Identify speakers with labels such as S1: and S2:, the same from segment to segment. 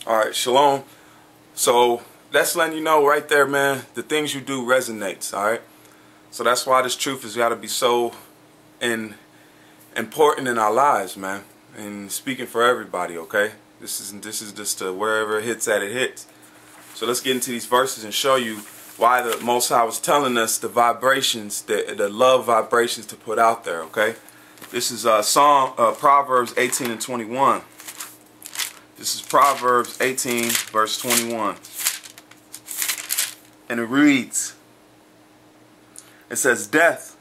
S1: All right, shalom. So that's letting you know right there, man, the things you do resonates, all right? So that's why this truth has got to be so important in our lives, man. And speaking for everybody, okay? This is just wherever it hits at, it hits. So let's get into these verses and show you why the Most High was telling us the vibrations, the love vibrations to put out there, okay? This is Proverbs 18 and 21. This is Proverbs 18, verse 21. And it reads, it says, death,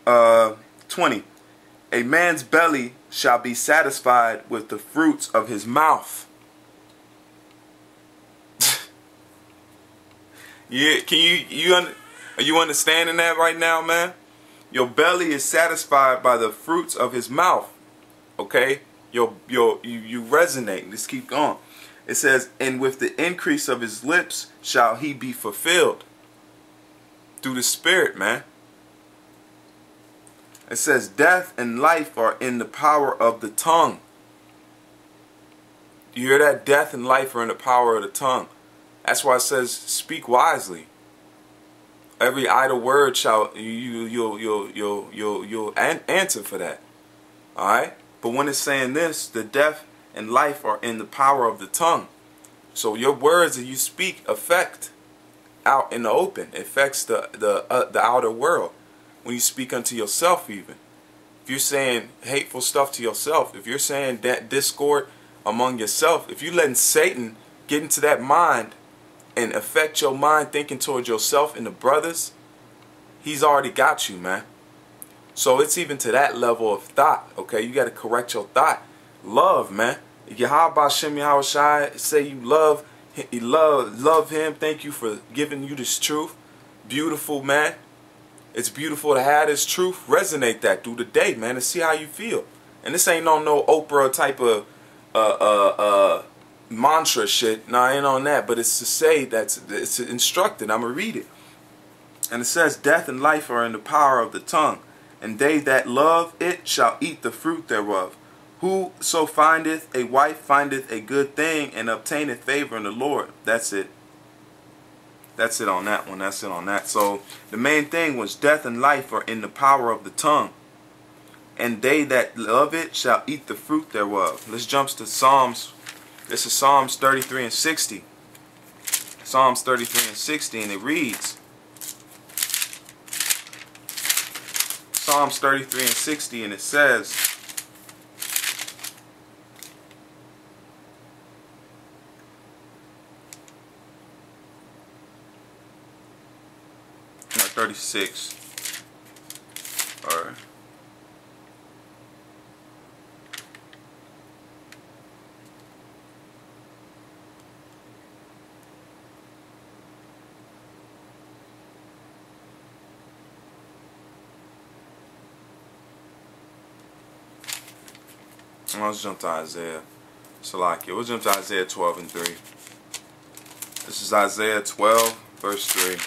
S1: 20, a man's belly shall be satisfied with the fruits of his mouth. Yeah, are you understanding that right now, man? Your belly is satisfied by the fruits of his mouth. Okay? You resonate. Let's keep going. It says, and with the increase of his lips shall he be fulfilled. Through the Spirit, man. It says, death and life are in the power of the tongue. You hear that? Death and life are in the power of the tongue. That's why it says, speak wisely. Every idle word shall you'll answer for that. All right. But when it's saying this, the death and life are in the power of the tongue. So your words that you speak affect out in the open. It affects the outer world. When you speak unto yourself, even if you're saying hateful stuff to yourself, if you're saying that discord among yourself, if you're letting Satan get into that mind and affect your mind thinking towards yourself and the brothers, he's already got you, man. So it's even to that level of thought, okay? You got to correct your thought. Love, man. Yahweh Shem Yahushai, say you love him. Thank you for giving you this truth. Beautiful, man. It's beautiful to have this truth. Resonate that through the day, man, and see how you feel. And this ain't on no Oprah type of mantra shit. No, I ain't on that. But it's to say it's instructed. I'm going to read it. And it says, death and life are in the power of the tongue, and they that love it shall eat the fruit thereof. Whoso findeth a wife findeth a good thing, and obtaineth favor in the Lord. That's it. That's it on that one. That's it on that. So the main thing was death and life are in the power of the tongue, and they that love it shall eat the fruit thereof. Let's jump to Psalms. This is Psalms 33 and 60. Psalms 33 and 60, and it reads, Psalms 33 and 60, and it says, 36. All right. Let's jump to Isaiah. Salakia. We'll jump to Isaiah 12 and 3. This is Isaiah 12, verse 3.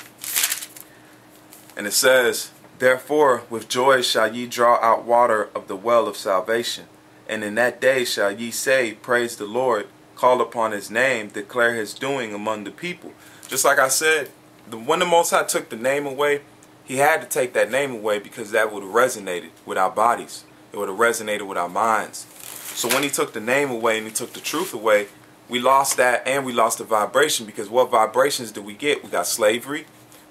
S1: And it says, therefore with joy shall ye draw out water of the well of salvation. And in that day shall ye say, praise the Lord, call upon his name, declare his doing among the people. Just like I said, when the Most High took the name away, he had to take that name away because that would have resonated with our bodies. It would have resonated with our minds. So when he took the name away and he took the truth away, we lost that and we lost the vibration, because what vibrations did we get? We got slavery,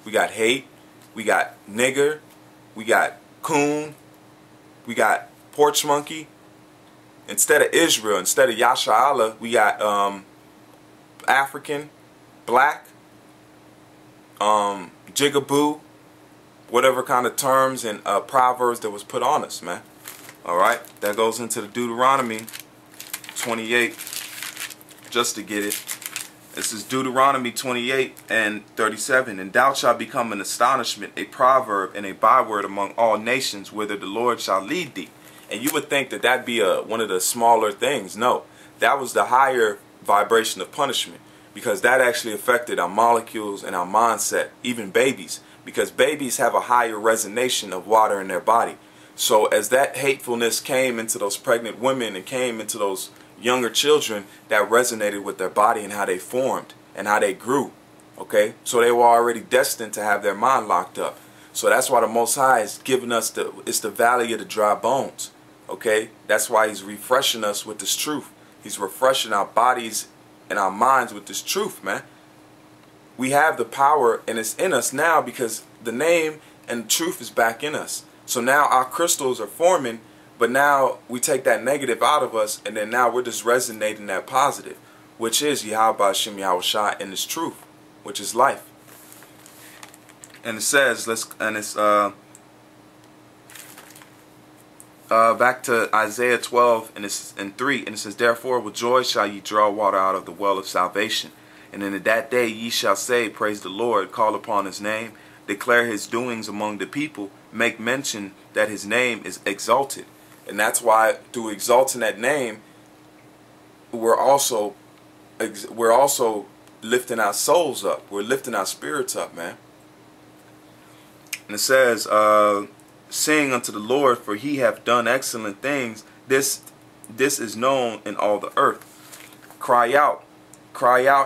S1: we got hate, we got nigger, we got coon, we got porch monkey. Instead of Israel, instead of Yasha Allah, we got African, black, jigaboo, whatever kind of terms and proverbs that was put on us, man. Alright, that goes into the Deuteronomy 28, just to get it. This is Deuteronomy 28 and 37. And thou shalt become an astonishment, a proverb, and a byword among all nations, whither the Lord shall lead thee. And you would think that that'd be one of the smaller things. No, that was the higher vibration of punishment, because that actually affected our molecules and our mindset, even babies, because babies have a higher resonation of water in their body. So as that hatefulness came into those pregnant women and came into those younger children that resonated with their body and how they formed and how they grew. Okay, so they were already destined to have their mind locked up. So that's why the Most High is giving us it's the valley of the dry bones. Okay, that's why he's refreshing us with this truth. He's refreshing our bodies and our minds with this truth, man. We have the power and it's in us now because the name and truth is back in us. So now our crystals are forming, but now we take that negative out of us, and then now we're just resonating that positive, which is Yahweh Hashem Yahweh Shai and this truth, which is life. And it says, back to Isaiah 12 and 3, and it says, therefore with joy shall ye draw water out of the well of salvation. And in that day ye shall say, praise the Lord, call upon his name, declare his doings among the people, make mention that his name is exalted. And that's why through exalting that name, we're also lifting our souls up. We're lifting our spirits up, man. And it says, sing unto the Lord, for he hath done excellent things. This is known in all the earth. Cry out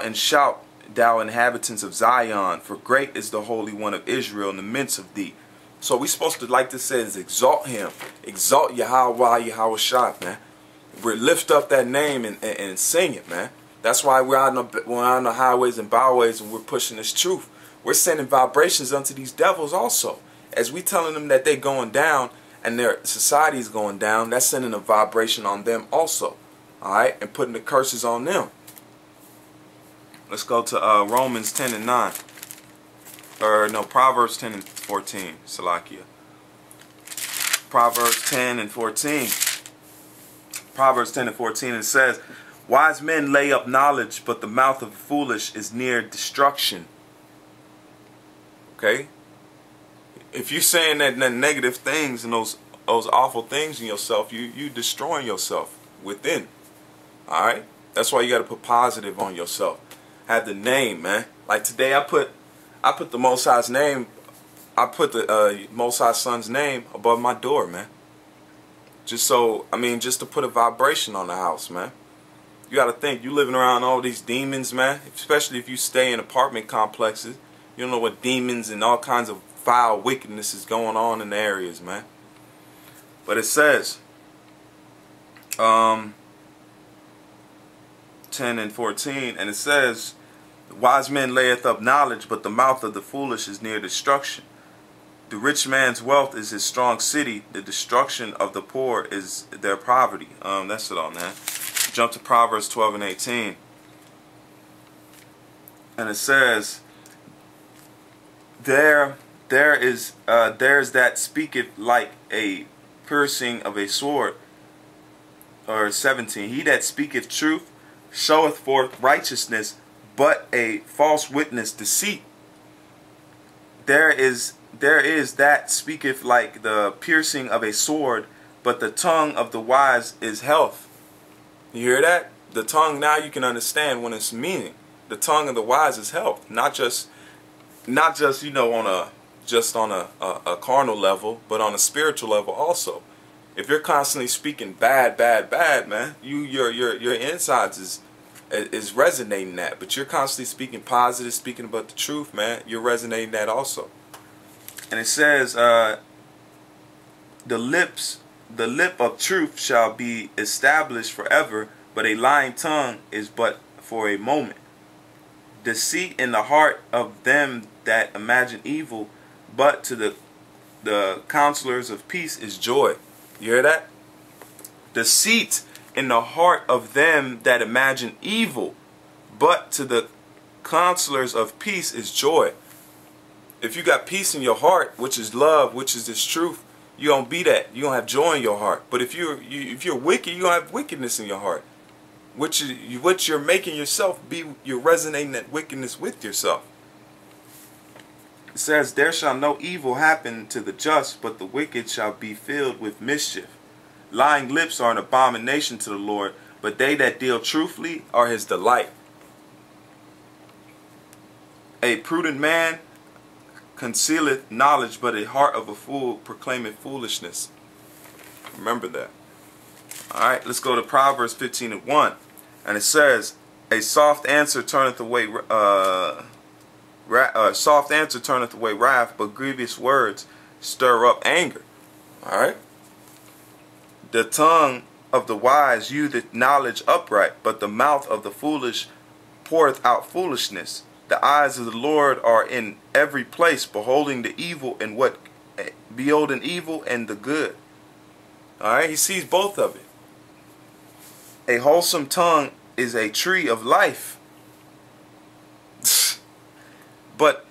S1: and shout, thou inhabitants of Zion, for great is the Holy One of Israel in the midst of thee. So we're supposed to, like this says, exalt him. Exalt Yahweh, Yahweh Shai, man. We lift up that name and sing it, man. That's why we're out on the highways and byways and we're pushing this truth. We're sending vibrations unto these devils also. As we telling them that they're going down and their society is going down, that's sending a vibration on them also. Alright? And putting the curses on them. Let's go to Romans 10 and 9. Or no, Proverbs 10 and 14. Salakia. Proverbs 10 and 14. Proverbs 10 and 14, it says, wise men lay up knowledge, but the mouth of the foolish is near destruction. Okay? If you're saying that negative things and those awful things in yourself, you destroying yourself within. Alright? That's why you got to put positive on yourself. Have the name, man. Like today I put the Most High's name, I put the Most High Son's name above my door, man. Just so, just to put a vibration on the house, man. You got to think, you living around all these demons, man. Especially if you stay in apartment complexes. You don't know what demons and all kinds of foul wickedness is going on in the areas, man. But it says, 10 and 14, and it says, wise man layeth up knowledge, but the mouth of the foolish is near destruction. The rich man's wealth is his strong city. The destruction of the poor is their poverty. That's it on that. Jump to Proverbs 12 and 18. And it says, there's that speaketh like a piercing of a sword. Or 17. He that speaketh truth showeth forth righteousness, but a false witness deceit. There is that speaketh like the piercing of a sword, but the tongue of the wise is health. You hear that? The tongue, now you can understand when it's meaning. The tongue of the wise is health. Not just you know, on a carnal level, but on a spiritual level also. If you're constantly speaking bad, man, your insides is resonating that. But you're constantly speaking positive, speaking about the truth, man. You're resonating that also. And it says, the lip of truth shall be established forever, but a lying tongue is but for a moment. Deceit in the heart of them that imagine evil, but to the counselors of peace is joy. You hear that? Deceit in the heart of them that imagine evil, but to the counselors of peace is joy. If you got peace in your heart, which is love, which is this truth, you don't be that. You don't have joy in your heart. But if you're wicked, you don't have wickedness in your heart. What you're making yourself be, you're resonating that wickedness with yourself. It says, there shall no evil happen to the just, but the wicked shall be filled with mischief. Lying lips are an abomination to the Lord, but they that deal truthfully are his delight. A prudent man concealeth knowledge, but a heart of a fool proclaimeth foolishness. Remember that. Alright, let's go to Proverbs 15:1. And it says, a soft answer turneth away soft answer turneth away wrath, but grievous words stir up anger. Alright? The tongue of the wise useth knowledge upright, but the mouth of the foolish poureth out foolishness. The eyes of the Lord are in every place, beholding the evil and the good. Alright, he sees both of it. A wholesome tongue is a tree of life, but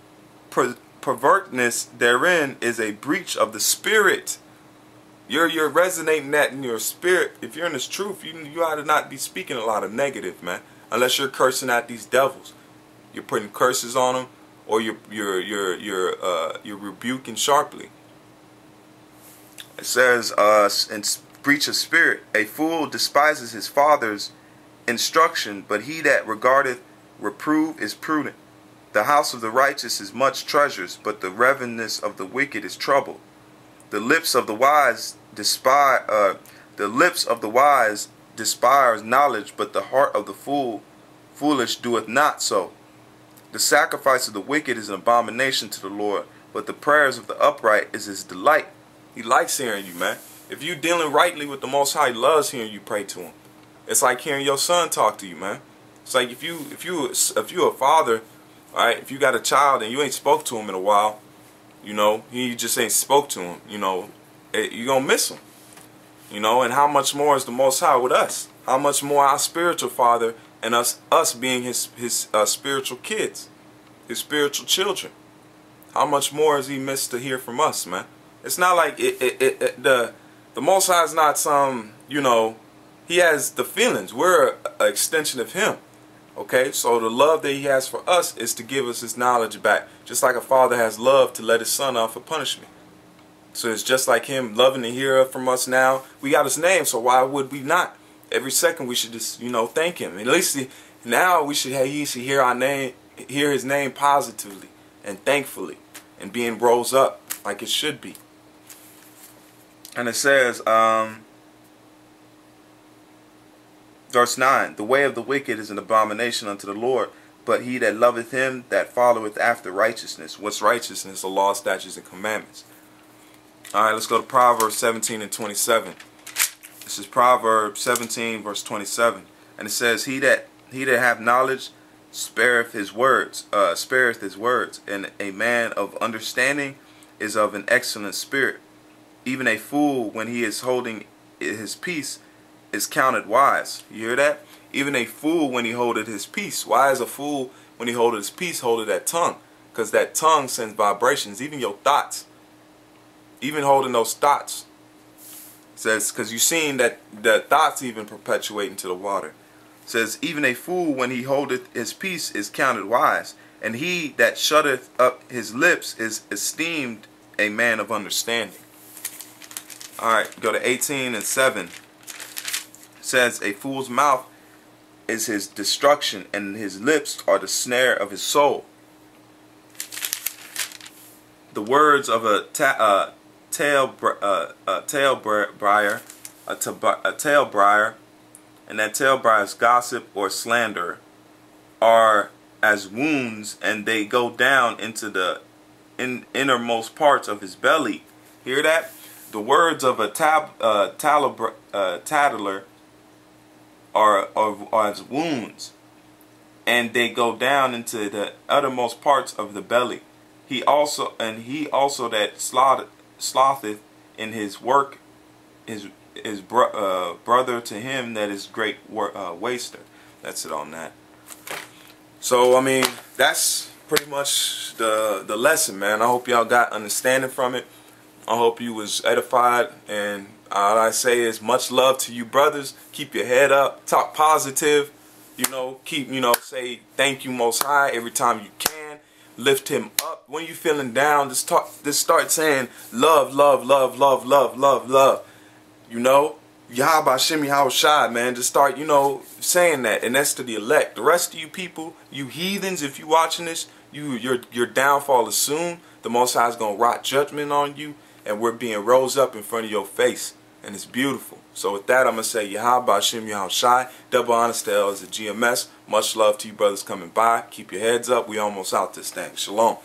S1: pervertness therein is a breach of the spirit. You're resonating that in your spirit. If you're in this truth, you ought to not be speaking a lot of negative, man. Unless you're cursing at these devils, you're putting curses on them, or you're rebuking sharply. It says, in breach of spirit, a fool despises his father's instruction, but he that regardeth reprove is prudent. The house of the righteous is much treasures, but the revenueness of the wicked is trouble. The lips of the wise despise knowledge, but the heart of the foolish doeth not so. The sacrifice of the wicked is an abomination to the Lord, but the prayers of the upright is his delight. He likes hearing you, man. If you dealing rightly with the Most High, he loves hearing you pray to him. It's like hearing your son talk to you, man. It's like if you're a father, all right, if you got a child and you ain't spoke to him in a while, you know, you just ain't spoke to him, you know, you're going to miss him. You know, and how much more is the Most High with us? How much more our spiritual father and us being his spiritual kids, his spiritual children. How much more is he missed to hear from us, man? It's not like the Most High is not some, you know, he has the feelings. We're an extension of him. Okay, so the love that he has for us is to give us his knowledge back. Just like a father has love to let his son off for punishment. So it's just like him loving to hear from us now. We got his name, so why would we not? Every second we should just, you know, thank him. At least now he should hear our name, hear his name positively and thankfully, and being rose up like it should be. And it says, verse 9, the way of the wicked is an abomination unto the Lord, but he that loveth him that followeth after righteousness. What's righteousness? The law, statutes, and commandments. Alright, let's go to Proverbs 17 and 27. This is Proverbs 17 verse 27. And it says, He that hath knowledge spareth his words, and a man of understanding is of an excellent spirit. Even a fool, when he is holding his peace, is counted wise. You hear that? Even a fool, when he holdeth his peace. Why is a fool, when he holdeth his peace, holdeth that tongue? Because that tongue sends vibrations, even your thoughts. Even holding those thoughts. It says, because you've seen that the thoughts even perpetuate into the water. It says, even a fool, when he holdeth his peace, is counted wise. And he that shutteth up his lips is esteemed a man of understanding. Alright, go to 18 and 7. It says, a fool's mouth is his destruction, and his lips are the snare of his soul. The words of a tale briar, and that tale brier's gossip or slander are as wounds, and they go down into the innermost parts of his belly. Hear that? The words of a tattler are as wounds, and they go down into the uttermost parts of the belly. He also that slotheth in his work is brother to him that is great waster. That's it on that. So I mean, that's pretty much the lesson, man. I hope y'all got understanding from it. I hope you was edified, and all I say is much love to you brothers. Keep your head up, talk positive, you know, say thank you Most High every time you can. Lift him up. When you feeling down, just start saying love, love, love, love, love, love, love. You know, Yahweh Shemi Hawashai, man. Just start, you know, saying that, and that's to the elect. The rest of you people, you heathens, if you watching this, your downfall is soon. The Most High is gonna wrought judgment on you, and we're being rose up in front of your face. and it's beautiful. So with that, I'm going to say Yahweh Bashim Yahweh Shai. Double honor to L as a GMS. Much love to you brothers coming by. Keep your heads up. We almost out this thing. Shalom.